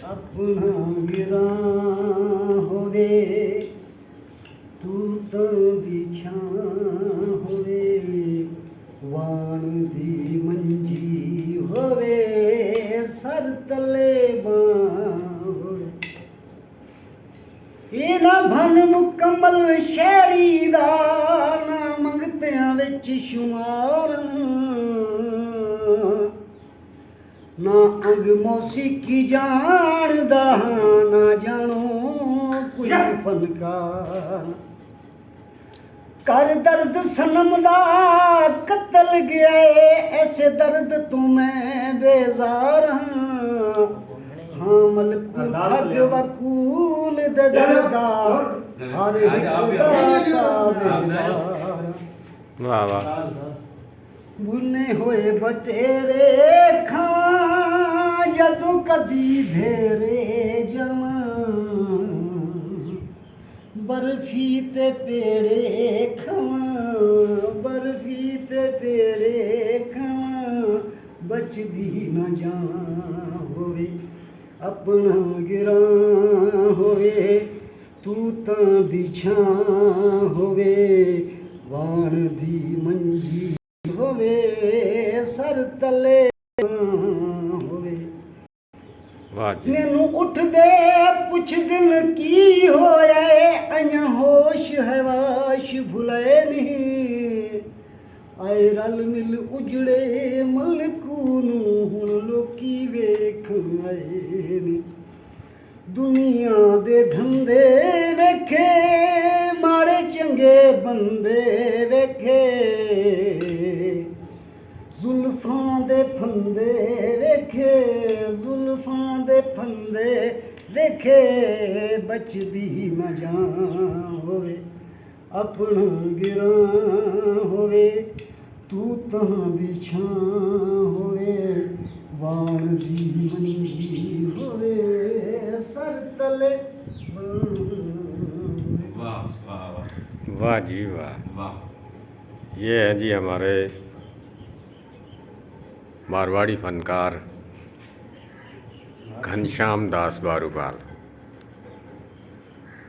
अपना गिरा होवे तू तो दिछा होवे वाण दी मंजी होवे सर तले होवे ਇਹ ਨਾ ਭਨ ਮੁਕੰਮਲ ਸ਼ਹਿਰੀ ਦਾ ਨਾ ਮੰਗਤਿਆਂ ਵਿੱਚ ਸ਼ੁਮਾਰ ਨਾ ਅੰਗ ਮੌਸੀਕੀ ਜਾਣਦਾ ਨਾ ਜਾਣੋ ਕੋਈ ਫਨਕਾਰ ਕਰ ਦਰਦ ਸਨਮ ਦਾ ਕਤਲ ਗਿਆ ਏ ਐਸੇ ਦਰਦ ਤੋਂ ਮੈਂ ਬੇਜ਼ਾਰ ਹਾਂ ਮਲਕੂ ਠੱਗ ਵਕੂਲ ਦੇ ਦਰਦਾ ਹਰ ਇੱਕ ਦਾ ਤਾਬੇਦਾਰ ਵਾਹ ਵਾਹ ਬੁਨੇ ਹੋਏ ਬਟੇਰੇ ਖਾਂ ਜਦੋਂ ਕਦੀ ਭੇਰੇ ਜਵਾਂ ਬਰਫੀ ਤੇ ਪੇੜੇ ਖਾਂ ਬਰਫੀ ਤੇ ਪੇੜੇ ਖਾਂ ਬਚਦੀ ਨਾ ਜਾਂ ਹੋਵੇ अपना गिरा होवे तू तां दी छां होवे वाण दी मंजी होवे सर तले होवे वाह जी मैनू उठदे पुछ दिन की होया अञा होश है वाश भुलाए नहीं आए रल मिल उजड़े मलकू नूं हुण लोकी वेखण आए नी दुनिया दे धंधे वेखे माड़े चंगे बंदे वेखे जुल्फां दे फंदे वेखे जुल्फां दे फंदे वेखे बचदी ना जां होवे अपना गिरा होवे तू तां दी छां होवे वाण दी मंजी होवे सर तले वाह वाह वाह वाह जी वाह वाह। ये है जी हमारे मारवाड़ी फनकार घनश्याम दास बारूपाल।